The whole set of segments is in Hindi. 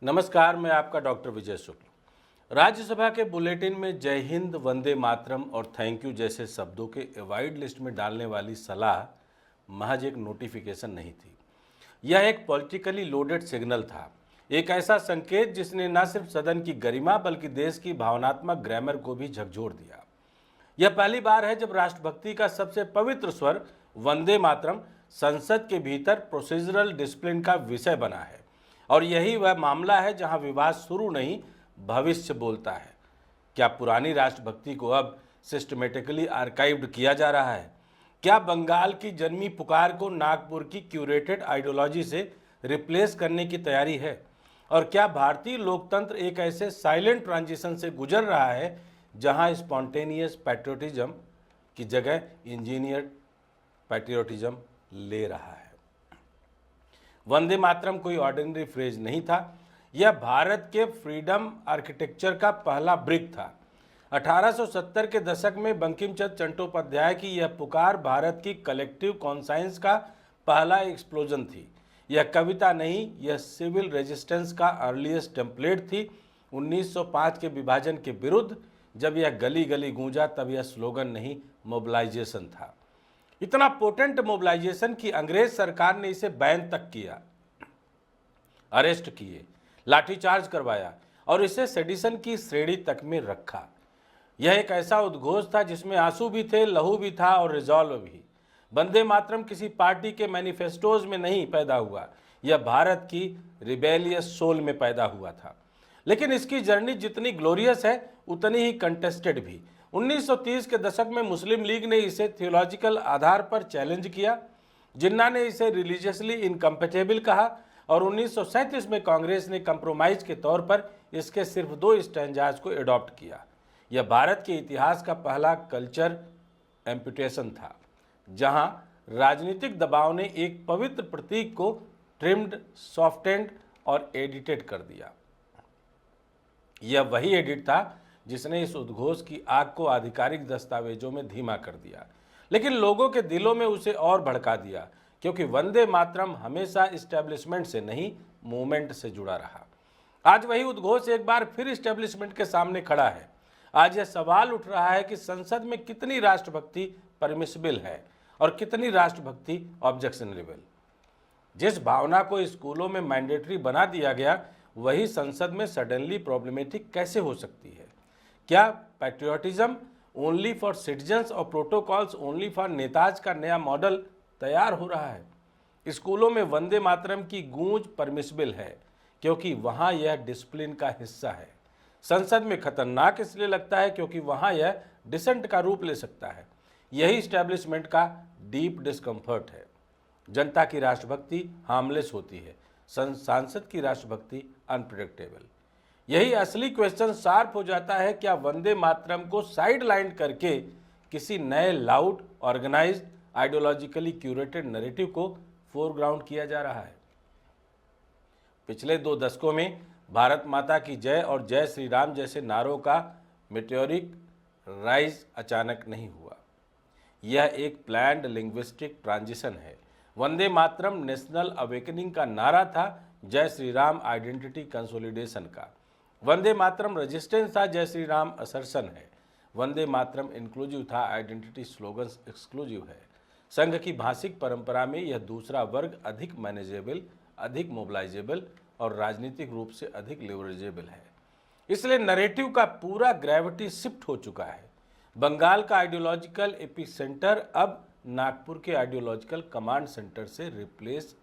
नमस्कार, मैं आपका डॉक्टर विजय शुक्ल। राज्यसभा के बुलेटिन में जय हिंद, वंदे मातरम और थैंक यू जैसे शब्दों के अवॉइड लिस्ट में डालने वाली सलाह महज एक नोटिफिकेशन नहीं थी। यह एक पॉलिटिकली लोडेड सिग्नल था, एक ऐसा संकेत जिसने न सिर्फ सदन की गरिमा बल्कि देश की भावनात्मक ग्रामर को भी झकझोर दिया। यह पहली बार है जब राष्ट्रभक्ति का सबसे पवित्र स्वर वंदे मातरम संसद के भीतर प्रोसीजरल डिसिप्लिन का विषय बना है। और यही वह मामला है जहां विवाद शुरू नहीं, भविष्य बोलता है। क्या पुरानी राष्ट्रभक्ति को अब सिस्टमेटिकली आर्काइव्ड किया जा रहा है? क्या बंगाल की जन्मी पुकार को नागपुर की क्यूरेटेड आइडियोलॉजी से रिप्लेस करने की तैयारी है? और क्या भारतीय लोकतंत्र एक ऐसे साइलेंट ट्रांजिशन से गुजर रहा है जहां स्पॉन्टेनियस पैट्रियोटिज्म की जगह इंजीनियर्ड पैट्रियोटिज्म ले रहा है? वंदे मातरम कोई ऑर्डिनरी फ्रेज नहीं था, यह भारत के फ्रीडम आर्किटेक्चर का पहला ब्रिक था। 1870 के दशक में बंकिम चंद्र चट्टोपाध्याय की यह पुकार भारत की कलेक्टिव कॉन्साइंस का पहला एक्सप्लोजन थी। यह कविता नहीं, यह सिविल रेजिस्टेंस का अर्लीस्ट टेम्पलेट थी। 1905 के विभाजन के विरुद्ध जब यह गली गली गूंजा तब यह स्लोगन नहीं, मोबिलाइजेशन था। इतना पोटेंट मोबिलाइजेशन कि अंग्रेज सरकार ने इसे बैन तक किया, अरेस्ट किए, लाठीचार्ज करवाया और इसे सेडिशन की श्रेणी तक में रखा। यह एक ऐसा उद्घोष था जिसमें आंसू भी थे, लहू भी था और रिजॉल्व भी। वंदे मातरम किसी पार्टी के मैनिफेस्टोज में नहीं पैदा हुआ, यह भारत की रिबेलियस सोल में पैदा हुआ था। लेकिन इसकी जर्नी जितनी ग्लोरियस है उतनी ही कंटेस्टेड भी। 1930 के दशक में मुस्लिम लीग ने इसे थियोलॉजिकल आधार पर चैलेंज किया, जिन्ना ने इसे रिलीजियसली इनकम्पेटेबल कहा और 1937 में कांग्रेस ने कंप्रोमाइज के तौर पर इसके सिर्फ 2 स्टैंजाज को एडॉप्ट किया। यह भारत के इतिहास का पहला कल्चर एम्पुटेशन था, जहां राजनीतिक दबाव ने एक पवित्र प्रतीक को ट्रिम्ड, सॉफ्टेंड और एडिटेड कर दिया। यह वही एडिट था जिसने इस उद्घोष की आग को आधिकारिक दस्तावेजों में धीमा कर दिया, लेकिन लोगों के दिलों में उसे और भड़का दिया, क्योंकि वंदे मातरम हमेशा इस्टेब्लिशमेंट से नहीं, मूवमेंट से जुड़ा रहा। आज वही उद्घोष एक बार फिर इस्टेब्लिशमेंट के सामने खड़ा है। आज यह सवाल उठ रहा है कि संसद में कितनी राष्ट्रभक्ति परमिसिबल है और कितनी राष्ट्रभक्ति ऑब्जेक्शनेबल। जिस भावना को स्कूलों में मैंडेटरी बना दिया गया, वही संसद में सडनली प्रॉब्लमेटिक कैसे हो सकती है? क्या पैट्रियोटिज्म ओनली फॉर सिटीजन्स और प्रोटोकॉल्स ओनली फॉर नेताज का नया मॉडल तैयार हो रहा है? स्कूलों में वंदे मातरम की गूंज परमिसिबल है क्योंकि वहां यह डिसिप्लिन का हिस्सा है। संसद में खतरनाक इसलिए लगता है क्योंकि वहां यह डिसेंट का रूप ले सकता है। यही स्टैब्लिशमेंट का डीप डिस्कम्फर्ट है। जनता की राष्ट्रभक्ति हार्मलेस होती है, सांसद की राष्ट्रभक्ति अनप्रेडिक्टेबल। यही असली क्वेश्चन शार्प हो जाता है, क्या वंदे मातरम को साइड लाइन करके किसी नए loud, organised, ideologically curated narrative को फोरग्राउंड किया जा रहा है? पिछले 2 दशकों में भारत माता की जय और जय श्री राम जैसे नारों का मेटेओरिक राइज अचानक नहीं हुआ। यह एक प्लान्ड लिंग्विस्टिक ट्रांजिशन है। वंदे मातरम नेशनल अवेकनिंग का नारा था, जय श्री राम आइडेंटिटी कंसोलिडेशन का। वंदे मातरम रेजिस्टेंस था, जय श्री राम असर्शन है। वंदे मातरम इंक्लूसिव था, आइडेंटिटी स्लोगन्स एक्सक्लूसिव है। संघ की भाषिक परंपरा में यह दूसरा वर्ग अधिक मैनेजेबल, अधिक मोबिलाइजेबल और राजनीतिक रूप से अधिक लेवरेजेबल है। इसलिए नैरेटिव का पूरा ग्रेविटी शिफ्ट हो चुका है। बंगाल का आइडियोलॉजिकल एपिसेंटर अब नागपुर के आइडियोलॉजिकल कमांड सेंटर से रिप्लेस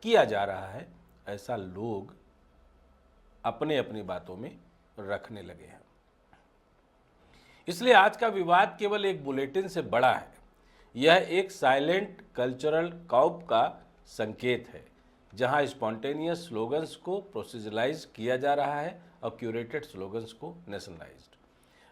किया जा रहा है, ऐसा लोग अपने अपनी बातों में रखने लगे हैं। इसलिए आज का विवाद केवल एक बुलेटिन से बड़ा है। यह एक साइलेंट कल्चरल कॉप का संकेत है, जहां स्पॉन्टेनियस स्लोगन्स को प्रोसीजरलाइज किया जा रहा है और क्यूरेटेड स्लोगन्स को नेशनलाइज्ड।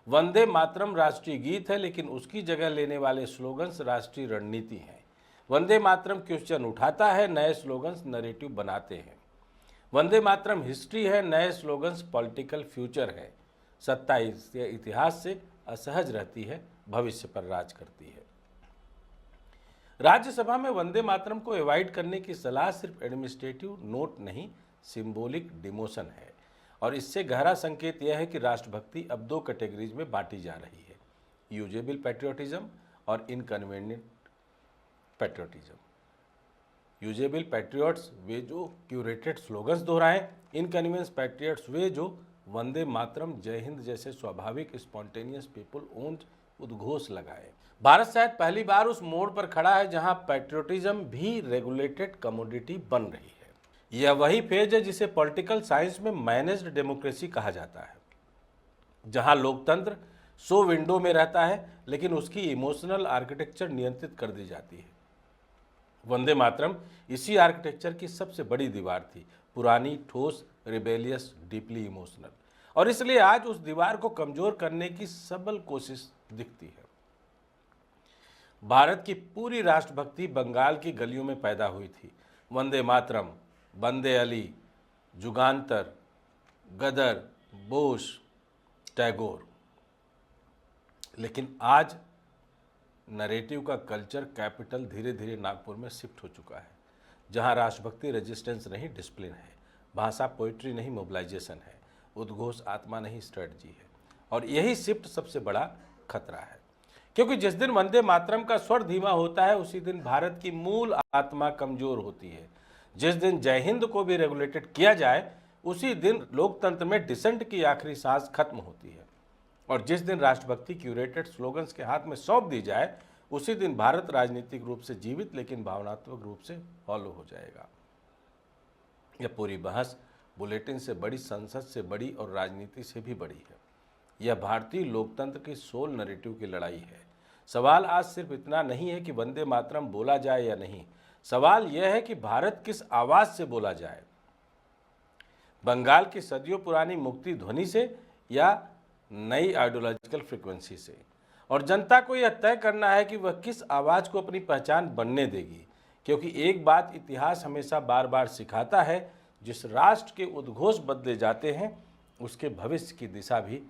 वंदे मातरम राष्ट्रीय गीत है, लेकिन उसकी जगह लेने वाले स्लोगन्स राष्ट्रीय रणनीति हैं। वंदे मातरम क्वेश्चन उठाता है, नए स्लोगन्स नैरेटिव बनाते हैं। वंदे मातरम हिस्ट्री है, नए स्लोगन्स पॉलिटिकल फ्यूचर है। सत्ता इतिहास से असहज रहती है, भविष्य पर राज करती है। राज्यसभा में वंदे मातरम को अवॉइड करने की सलाह सिर्फ एडमिनिस्ट्रेटिव नोट नहीं, सिंबॉलिक डिमोशन है और इससे गहरा संकेत यह है कि राष्ट्रभक्ति अब दो कैटेगरीज में बांटी जा रही है, यूजेबल पैट्रियोटिज्म और इनकन्वीनियंट पैट्रियोटिज्म। यूजेबल पैट्रियट्स वे जो क्यूरेटेड स्लोगन्स दोहराएं, इनकन्वीनियंस पैट्रियट्स वे जो वंदे मातरम, जय हिंद जैसे स्वाभाविक स्पॉन्टेनियस पीपल ओन्ड उद्घोष लगाए। भारत शायद पहली बार उस मोड़ पर खड़ा है जहां पैट्रियोटिज्म भी रेगुलेटेड कमोडिटी बन रही है। यह वही फेज है जिसे पॉलिटिकल साइंस में मैनेज्ड डेमोक्रेसी कहा जाता है, जहां लोकतंत्र शो विंडो में रहता है लेकिन उसकी इमोशनल आर्किटेक्चर नियंत्रित कर दी जाती है। वंदे मातरम इसी आर्किटेक्चर की सबसे बड़ी दीवार थी, पुरानी, ठोस, रिबेलियस, डीपली इमोशनल, और इसलिए आज उस दीवार को कमजोर करने की सबल कोशिश दिखती है। भारत की पूरी राष्ट्रभक्ति बंगाल की गलियों में पैदा हुई थी। वंदे मातरम, बंदे अली, जुगान्तर, गदर, बोस, टैगोर। लेकिन आज नरेटिव का कल्चर कैपिटल धीरे धीरे नागपुर में शिफ्ट हो चुका है, जहां राष्ट्रभक्ति रेजिस्टेंस नहीं डिसिप्लिन है, भाषा पोइट्री नहीं मोबिलाइजेशन है, उद्घोष आत्मा नहीं स्ट्रेटजी है। और यही शिफ्ट सबसे बड़ा खतरा है, क्योंकि जिस दिन वंदे मातरम का स्वर धीमा होता है उसी दिन भारत की मूल आत्मा कमजोर होती है। जिस दिन जय हिंद को भी रेगुलेटेड किया जाए उसी दिन लोकतंत्र में डिसेंट की आखिरी सांस खत्म होती है, और जिस दिन राष्ट्रभक्ति क्यूरेटेड स्लोगन्स के हाथ में सौंप दी जाए उसी दिन भारत राजनीतिक रूप से जीवित लेकिन भावनात्मक रूप से हॉलो हो जाएगा। यह पूरी बहस बुलेटिन से बड़ी, संसद से बड़ी और राजनीति से भी बड़ी है। यह भारतीय लोकतंत्र की सोल नैरेटिव की लड़ाई है। सवाल आज सिर्फ इतना नहीं है कि वंदे मातरम बोला जाए या नहीं, सवाल यह है कि भारत किस आवाज से बोला जाए, बंगाल की सदियों पुरानी मुक्ति ध्वनि से या नई आइडियोलॉजिकल फ्रीक्वेंसी से। और जनता को यह तय करना है कि वह किस आवाज़ को अपनी पहचान बनने देगी, क्योंकि एक बात इतिहास हमेशा बार बार सिखाता है, जिस राष्ट्र के उद्घोष बदले जाते हैं उसके भविष्य की दिशा भी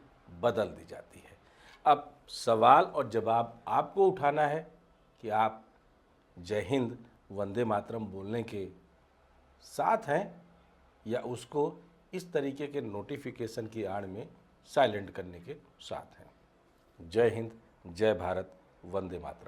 बदल दी जाती है। अब सवाल और जवाब आपको उठाना है कि आप जय हिंद, वंदे मातरम बोलने के साथ हैं या उसको इस तरीके के नोटिफिकेशन की आड़ में साइलेंट करने के साथ हैं। जय हिंद, जय भारत, वंदे मातरम।